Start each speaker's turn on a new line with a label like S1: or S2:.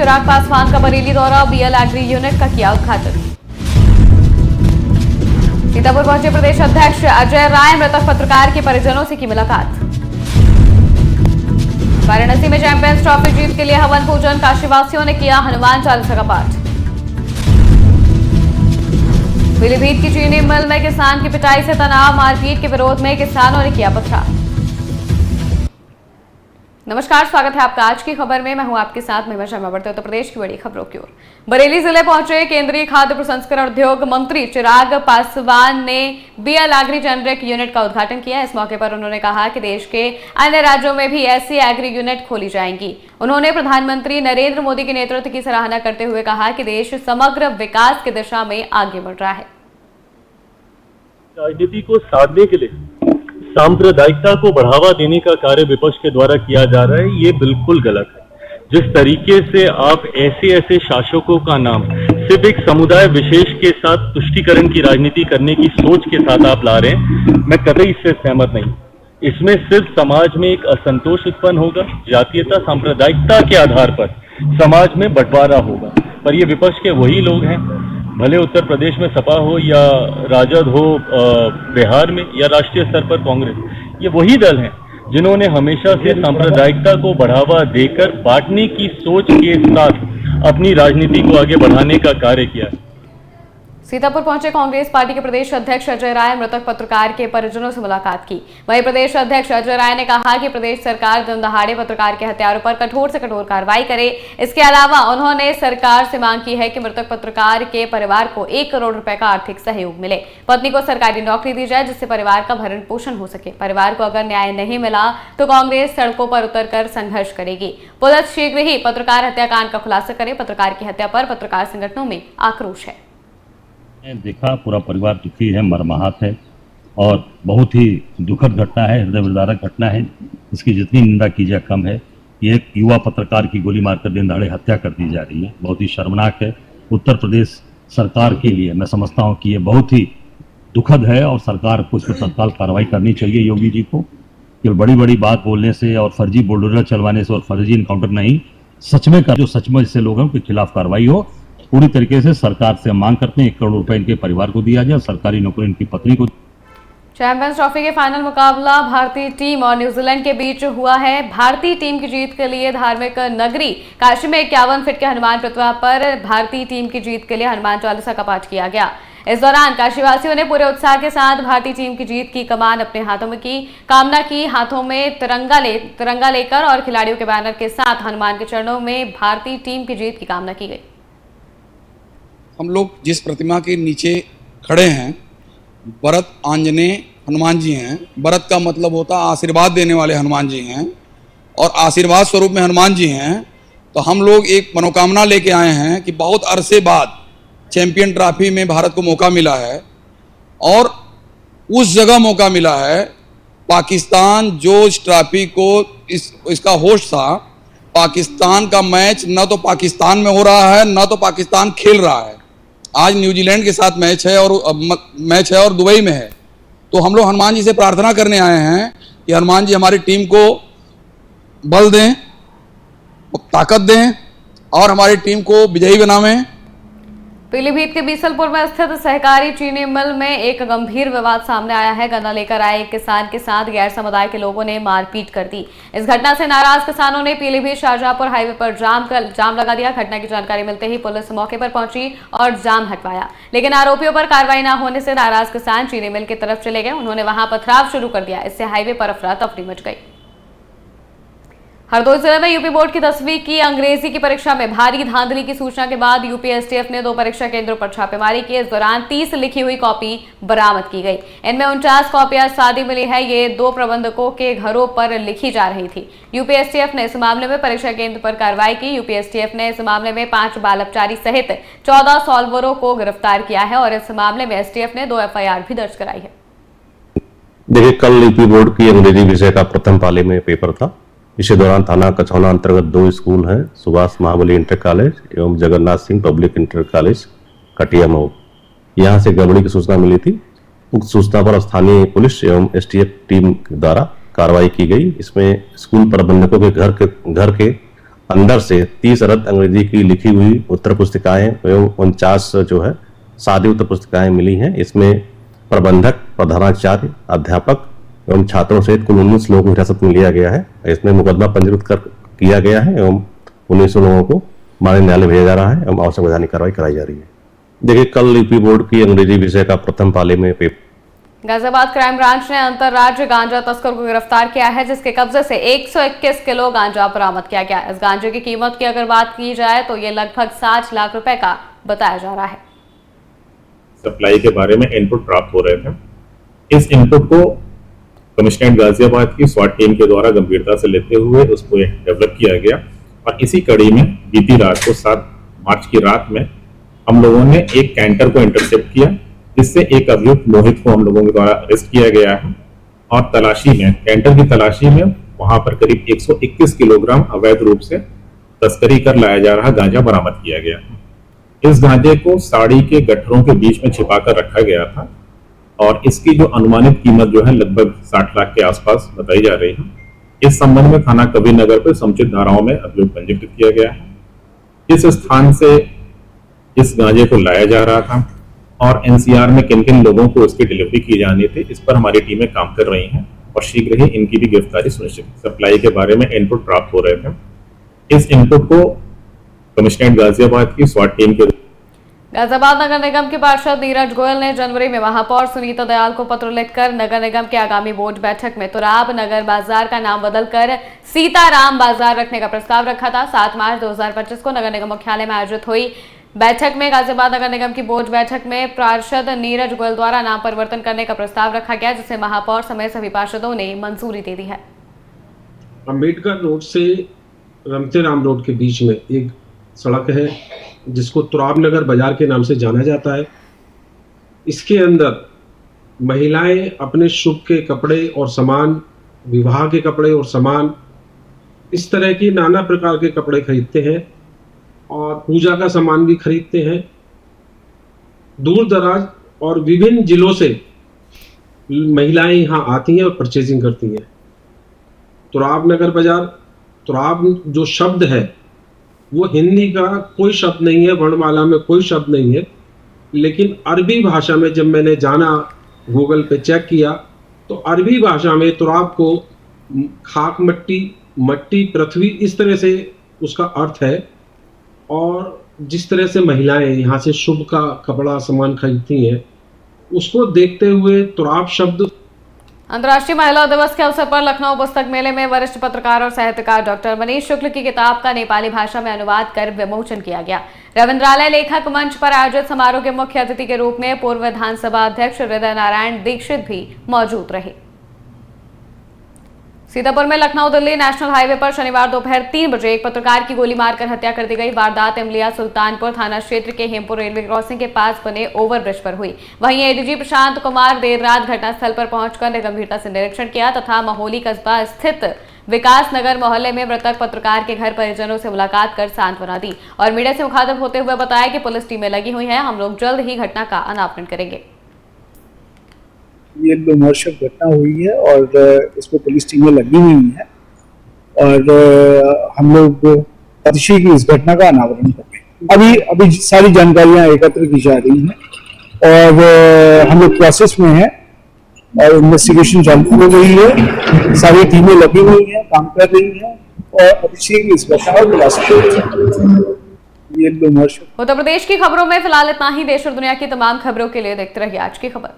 S1: चिराग पासवान का बरेली दौरा, BL agree unit का किया उद्घाटन। सीतापुर पहुंचे प्रदेश अध्यक्ष अजय राय, मृतक पत्रकार के परिजनों से की मुलाकात। वाराणसी में चैंपियंस ट्रॉफी जीत के लिए हवन पूजन, काशीवासियों ने किया हनुमान चालीसा का पाठ। पीलीभीत की चीनी मिल में किसान की पिटाई से तनाव, मारपीट के विरोध में किसानों ने किया पथराव। नमस्कार, स्वागत है आपका आज की खबर में। मैं हूं आपके साथ महिमा शर्मा। बढ़ते उत्तर प्रदेश की बड़ी खबरों की ओर। बरेली जिले पहुंचे केंद्रीय खाद्य प्रसंस्करण उद्योग मंत्री चिराग पासवान ने बीएल एग्री जेनेरिक यूनिट का उद्घाटन किया। इस मौके पर उन्होंने कहा कि देश के अन्य राज्यों में भी ऐसी एग्री यूनिट खोली जाएंगी। उन्होंने प्रधानमंत्री नरेंद्र मोदी के नेतृत्व की सराहना करते हुए कहा कि देश समग्र विकास की दिशा में आगे बढ़ रहा है।
S2: राजनीति को साधने के लिए सांप्रदायिकता को बढ़ावा देने का कार्य विपक्ष के द्वारा किया जा रहा है, ये बिल्कुल गलत है। जिस तरीके से आप ऐसे शासकों का नाम सिर्फ एक समुदाय विशेष के साथ तुष्टीकरण की राजनीति करने की सोच के साथ आप ला रहे हैं, मैं कतई इससे सहमत नहीं। इसमें सिर्फ समाज में एक असंतोष उत्पन्न होगा, जातीयता सांप्रदायिकता के आधार पर समाज में बंटवारा होगा। पर ये विपक्ष के वही लोग हैं, भले उत्तर प्रदेश में सपा हो या राजद हो, बिहार में या राष्ट्रीय स्तर पर कांग्रेस, ये वही दल हैं जिन्होंने हमेशा से सांप्रदायिकता को बढ़ावा देकर बांटने की सोच के साथ अपनी राजनीति को आगे बढ़ाने का कार्य किया है।
S1: सीतापुर पहुंचे कांग्रेस पार्टी के प्रदेश अध्यक्ष अजय राय, मृतक पत्रकार के परिजनों से मुलाकात की। वहीं प्रदेश अध्यक्ष अजय राय ने कहा कि प्रदेश सरकार दिन दहाड़े पत्रकार के हत्यारों पर कठोर से कठोर कार्रवाई करे। इसके अलावा उन्होंने सरकार से मांग की है कि मृतक पत्रकार के परिवार को 1 करोड़ रुपए का आर्थिक सहयोग मिले। पत्नी को सरकारी नौकरी दी जाए जिससे परिवार का भरण पोषण हो सके। परिवार को अगर न्याय नहीं मिला तो कांग्रेस सड़कों पर उतरकर संघर्ष करेगी। पुलिस शीघ्र ही पत्रकार हत्याकांड का खुलासा करे। पत्रकार की हत्या पर पत्रकार संगठनों में आक्रोश है।
S3: देखा, पूरा परिवार दुखी है, मर्माहत है और बहुत ही दुखद घटना है, हृदय विदारक घटना है। इसकी जितनी निंदा की जाए कम है। ये एक युवा पत्रकार की गोली मारकर दिन दहाड़े हत्या कर दी जा रही है, बहुत ही शर्मनाक है। उत्तर प्रदेश सरकार के लिए मैं समझता हूँ कि ये बहुत ही दुखद है और सरकार को इस पर तत्काल कार्रवाई करनी चाहिए। योगी जी को केवल बड़ी बड़ी बात बोलने से और फर्जी बुलडोजर चलवाने से और फर्जी इनकाउंटर नहीं, सच में जो सच में इससे लोगों के खिलाफ कार्रवाई हो। पूरी तरीके से सरकार से मांग करते हैं 1 करोड़ रुपए इनके परिवार को दिया जाए, सरकारी नौकरी इनकी पत्नी को।
S1: चैंपियंस ट्रॉफी के फाइनल मुकाबला भारतीय टीम और न्यूजीलैंड के बीच हुआ है। भारतीय टीम की जीत के लिए धार्मिक नगरी काशी में 51 फीट के हनुमान प्रतिमा पर भारतीय टीम की जीत के लिए हनुमान चालीसा का पाठ किया गया। इस दौरान काशीवासियों ने पूरे उत्साह के साथ भारतीय टीम की जीत की कमान अपने हाथों में की, कामना की। हाथों में तिरंगा लेकर और खिलाड़ियों के बैनर के साथ हनुमान के चरणों में भारतीय टीम की जीत की कामना की गई।
S4: हम लोग जिस प्रतिमा के नीचे खड़े हैं, भरत आंजनेय हनुमान जी हैं। भरत का मतलब होता है आशीर्वाद देने वाले हनुमान जी हैं और आशीर्वाद स्वरूप में हनुमान जी हैं। तो हम लोग एक मनोकामना लेके आए हैं कि बहुत अरसे बाद चैंपियन ट्रॉफी में भारत को मौका मिला है और उस जगह मौका मिला है पाकिस्तान जो इस ट्रॉफी को इसका होस्ट था। पाकिस्तान का मैच न तो पाकिस्तान में हो रहा है न तो पाकिस्तान खेल रहा है। आज न्यूजीलैंड के साथ मैच है और दुबई में है। तो हम लोग हनुमान जी से प्रार्थना करने आए हैं कि हनुमान जी हमारी टीम को बल दें, ताकत दें और हमारी टीम को विजयी बनावें।
S1: पीलीभीत के बीसलपुर में स्थित सहकारी चीनी मिल में एक गंभीर विवाद सामने आया है। गन्ना लेकर आए एक किसान के साथ गैर समुदाय के लोगों ने मारपीट कर दी। इस घटना से नाराज किसानों ने पीलीभीत शाहजहांपुर हाईवे पर जाम लगा दिया। घटना की जानकारी मिलते ही पुलिस मौके पर पहुंची और जाम हटवाया, लेकिन आरोपियों पर कार्रवाई न होने से नाराज किसान चीनी मिल की तरफ चले गए। उन्होंने वहां पथराव शुरू कर दिया। इससे हाईवे पर अफरा तफरी मच गई। हरदोई जिले में यूपी बोर्ड की 10वीं की अंग्रेजी की परीक्षा में भारी धांधली की सूचना के बाद यूपी एसटीएफ ने 2 परीक्षा केंद्रों पर छापेमारी की। इस दौरान 30 लिखी हुई कॉपी बरामद की गई। इनमें 49 कॉपियां सादी मिली है। ये 2 प्रबंधकों के घरों पर लिखी जा रही थी। यूपी एसटीएफ ने इस मामले में परीक्षा केंद्र पर कार्रवाई की। यूपी एसटीएफ ने इस मामले में 5 बाल अपचारी सहित 14 सॉल्वरों को गिरफ्तार किया है और इस मामले में एसटीएफ ने 2 एफआईआर भी दर्ज कराई है।
S5: देखिए, कल यूपी बोर्ड की अंग्रेजी विषय का प्रथम पाली में पेपर था। इसी दौरान थाना कछौना अंतर्गत 2 स्कूल हैं, सुभाष महाबली इंटर कॉलेज एवं Jagannath Singh public inter college कटिया मऊ। यहाँ से गड़बड़ी की सूचना मिली थी। उक्त सूचना पर स्थानीय पुलिस एवं एसटीएफ टीम द्वारा कार्रवाई की गई। इसमें स्कूल प्रबंधकों के घर के अंदर से 30 अरद अंग्रेजी की लिखी हुई उत्तर पुस्तिकाएं एवं 49 जो है सादी उत्तर पुस्तिकाएं मिली हैं। इसमें प्रबंधक, प्रधानाचार्य, अध्यापक एवं छात्रों सहित कुल 19 लोगों को हिरासत में लिया गया है। इसमें मुकदमा पंजीकृत किया गया है एवं 19 लोगों को माननीय न्यायालय भेजा जा रहा है एवं आवश्यक वैधानिक कार्रवाई कराई जा रही है। देखिए, कल यूपी बोर्ड की अंग्रेजी विषय का प्रथम पाले में पेपर
S1: गाजियाबाद क्राइम ब्रांच ने अंतरराज्य गांजा तस्कर को गिरफ्तार किया है, जिसके कब्जे से 121 किलो गांजा बरामद किया गया। इस गांजे की कीमत की अगर बात की जाए तो ये लगभग 60 लाख रुपए का बताया जा रहा है।
S6: सप्लाई के बारे में इनपुट प्राप्त हो रहे थे। इस इनपुट को कमिश्नरेट गाजियाबाद की स्वाट टीम के द्वारा गंभीरता से लेते हुए उसको डेवलप किया गया और इसी कड़ी में बीती रात को 7 मार्च की रात में हम लोगों ने एक कैंटर को इंटरसेप्ट किया, जिससे एक अभियुक्त मोहित को हम लोगों के द्वारा अरेस्ट किया गया है और तलाशी में, कैंटर की तलाशी में वहां पर करीब 121 किलोग्राम अवैध रूप से तस्करी कर लाया जा रहा गांजा बरामद किया गया। इस गांजे को साड़ी के गट्ठरों के बीच में छिपा कर रखा गया था और इसकी जो अनुमानित कीमत जो है लगभग 60 लाख के आसपास बताई जा रही है। इस संबंध में थाना कबीरनगर पर समुचित धाराओं में अभियोग पंजीकृत किया गया है। इस स्थान से इस गांजे को लाया जा रहा था और एनसीआर में किन किन लोगों को इसकी डिलीवरी की जानी थी, इस पर हमारी टीमें काम कर रही हैं और शीघ्र ही इनकी भी गिरफ्तारी सुनिश्चित। सप्लाई के बारे में इनपुट प्राप्त हो रहे थे। इस इनपुट को कमिश्नरेट गाजियाबाद की स्वाट टीम के
S1: गाजियाबाद नगर निगम के पार्षद नीरज गोयल ने जनवरी में महापौर सुनीता दयाल को पत्र लिखकर नगर निगम की आगामी बोर्ड बैठक में तुराब नगर बाजार का नाम बदलकर सीताराम बाजार रखने का प्रस्ताव रखा था। 7 मार्च 2025 को नगर निगम मुख्यालय में आयोजित हुई बैठक में गाजियाबाद नगर निगम की बोर्ड बैठक में पार्षद नीरज गोयल द्वारा नाम परिवर्तन करने का प्रस्ताव रखा गया, जिसे महापौर समेत सभी पार्षदों ने मंजूरी दे दी है।
S7: अम्बेडकर रोड से रमते राम रोड के बीच में एक सड़क है जिसको तुराब नगर बाजार के नाम से जाना जाता है। इसके अंदर महिलाएं अपने शुभ के कपड़े और सामान, विवाह के कपड़े और सामान, इस तरह की नाना प्रकार के कपड़े खरीदते हैं और पूजा का सामान भी खरीदते हैं। दूर दराज और विभिन्न जिलों से महिलाएं यहाँ आती हैं और परचेजिंग करती हैं। तुराब नगर बाजार, तुराब जो शब्द है वो हिंदी का कोई शब्द नहीं है, वर्णमाला में कोई शब्द नहीं है, लेकिन अरबी भाषा में जब मैंने जाना, गूगल पे चेक किया, तो अरबी भाषा में तुराब को खाक मट्टी, मट्टी, पृथ्वी, इस तरह से उसका अर्थ है। और जिस तरह से महिलाएं यहाँ से शुभ का कपड़ा सामान खरीदती हैं, उसको देखते हुए तुराब शब्द।
S1: अंतर्राष्ट्रीय महिला दिवस के अवसर पर लखनऊ पुस्तक मेले में वरिष्ठ पत्रकार और साहित्यकार डॉक्टर मनीष शुक्ल की किताब का नेपाली भाषा में अनुवाद कर विमोचन किया गया। रविंद्रालय लेखक मंच पर आयोजित समारोह के मुख्य अतिथि के रूप में पूर्व विधानसभा अध्यक्ष हृदय नारायण दीक्षित भी मौजूद रहे। सीतापुर में लखनऊ दिल्ली नेशनल हाईवे पर शनिवार दोपहर 3 बजे एक पत्रकार की गोली मारकर हत्या कर दी गई। वारदात इमलिया सुल्तानपुर थाना क्षेत्र के हेमपुर रेलवे क्रॉसिंग के पास बने ओवरब्रिज पर हुई। वहीं एडीजी प्रशांत कुमार देर रात घटनास्थल पर पहुंचकर गंभीरता से निरीक्षण किया तथा महोली कस्बा स्थित विकास नगर मोहल्ले में मृतक पत्रकार के घर परिजनों से मुलाकात कर सांत्वना दी और मीडिया से मुखातिब होते हुए बताया कि पुलिस टीमें लगी हुई हैं, हम लोग जल्द ही घटना का अनावरण करेंगे।
S8: ये लोमहर्षक घटना हुई है और इस पर पुलिस टीमें लगी हुई हैं और हम लोग अतिशीघ्र इस घटना का अनावरण करेंगे। अभी सारी जानकारियां एकत्र की जा रही हैं और हम लोग प्रोसेस में हैं और इन्वेस्टिगेशन चालू हो गई है। सारी टीमें लगी हुई हैं, काम कर रही हैं और अतिशीघ्र इस घटना का खुलासा करेंगे। ये लोमहर्षक।
S1: उत्तर प्रदेश की खबरों में फिलहाल इतना ही। देश और दुनिया की तमाम खबरों के लिए देखते रहिए आज की खबर।